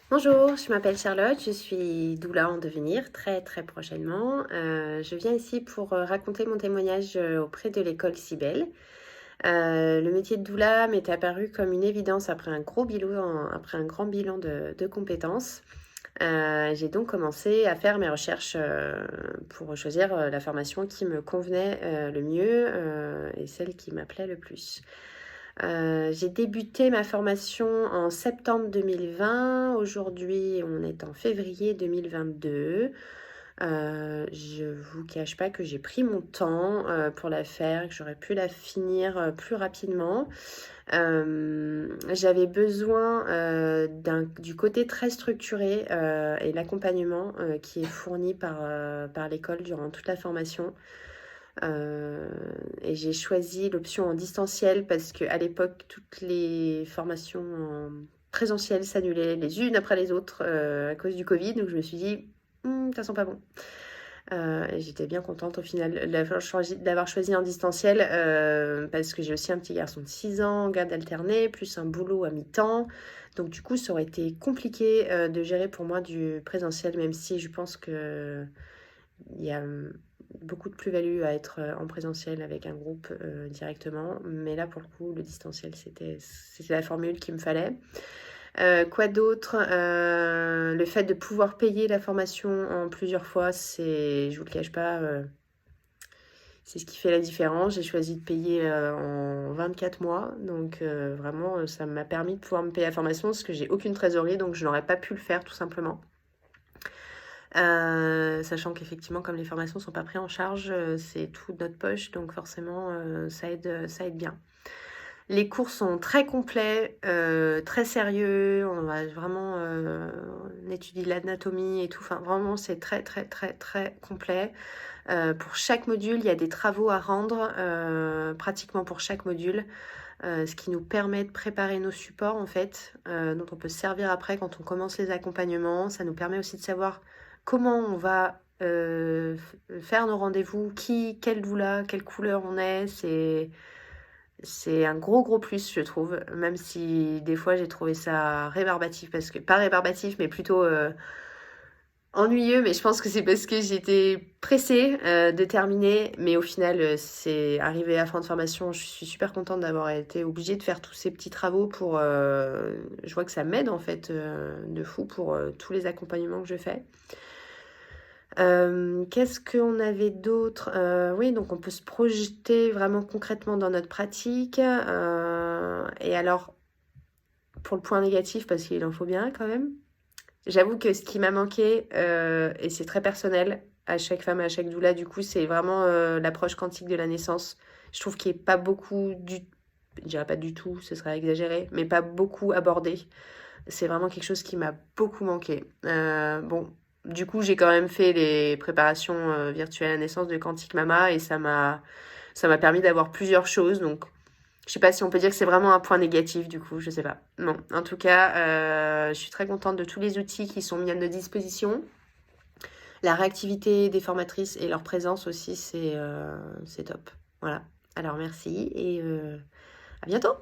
Bonjour, je m'appelle Charlotte, je suis doula en devenir très prochainement. Je viens ici pour raconter mon témoignage auprès de l'école Cybèle. Le métier de doula m'est apparu comme une évidence après un gros bilan, après un grand bilan de compétences. J'ai donc commencé à faire mes recherches pour choisir la formation qui me convenait le mieux et celle qui m'appelait le plus. J'ai débuté ma formation en septembre 2020. Aujourd'hui, on est en février 2022. Je vous cache pas que j'ai pris mon temps pour la faire, que j'aurais pu la finir plus rapidement. J'avais besoin du côté très structuré et l'accompagnement qui est fourni par l'école durant toute la formation. Et j'ai choisi l'option en distanciel parce qu'à l'époque, toutes les formations en présentiel s'annulaient les unes après les autres à cause du Covid. Donc je me suis dit, ça sent pas bon. Et j'étais bien contente au final d'avoir choisi en distanciel parce que j'ai aussi un petit garçon de 6 ans en garde alternée, plus un boulot à mi-temps. Donc du coup, ça aurait été compliqué de gérer pour moi du présentiel, même si je pense que il y a beaucoup de plus-value à être en présentiel avec un groupe directement. Mais là, pour le coup, le distanciel, c'était la formule qu'il me fallait. Quoi d'autre? Le fait de pouvoir payer la formation en plusieurs fois, je vous le cache pas, c'est ce qui fait la différence. J'ai choisi de payer en 24 mois. Donc vraiment, ça m'a permis de pouvoir me payer la formation parce que j'ai aucune trésorerie, donc je n'aurais pas pu le faire tout simplement. Sachant qu'effectivement, comme les formations sont pas prises en charge, c'est tout de notre poche, donc forcément, ça aide bien. Les cours sont très complets, très sérieux. On va vraiment, on étudie l'anatomie et tout. Enfin, vraiment, c'est très complet. Pour chaque module, il y a des travaux à rendre, pratiquement pour chaque module, ce qui nous permet de préparer nos supports, en fait, dont on peut se servir après quand on commence les accompagnements. Ça nous permet aussi de savoir comment on va faire nos rendez-vous, quelle doula, quelle couleur on est. C'est un gros plus, je trouve, même si des fois j'ai trouvé ça rébarbatif, parce que, pas rébarbatif, mais plutôt ennuyeux, mais je pense que c'est parce que j'étais pressée de terminer, mais au final, c'est arrivé à fin de formation, je suis super contente d'avoir été obligée de faire tous ces petits travaux pour... je vois que ça m'aide en fait de fou pour tous les accompagnements que je fais. Qu'est-ce qu'on avait d'autre? Oui, donc on peut se projeter vraiment concrètement dans notre pratique. Et alors, pour le point négatif, parce qu'il en faut bien quand même, j'avoue que ce qui m'a manqué, et c'est très personnel, à chaque femme, à chaque doula, du coup, c'est vraiment l'approche quantique de la naissance. Je trouve qu'il n'est pas beaucoup je dirais pas du tout, ce serait exagéré, mais pas beaucoup abordé. C'est vraiment quelque chose qui m'a beaucoup manqué. Bon, du coup, j'ai quand même fait les préparations virtuelles à la naissance de Quantique Mama et ça m'a permis d'avoir plusieurs choses. Donc, je sais pas si on peut dire que c'est vraiment un point négatif, du coup, je sais pas. Non, en tout cas, je suis très contente de tous les outils qui sont mis à notre disposition. La réactivité des formatrices et leur présence aussi, c'est top. Voilà. Alors, merci et à bientôt!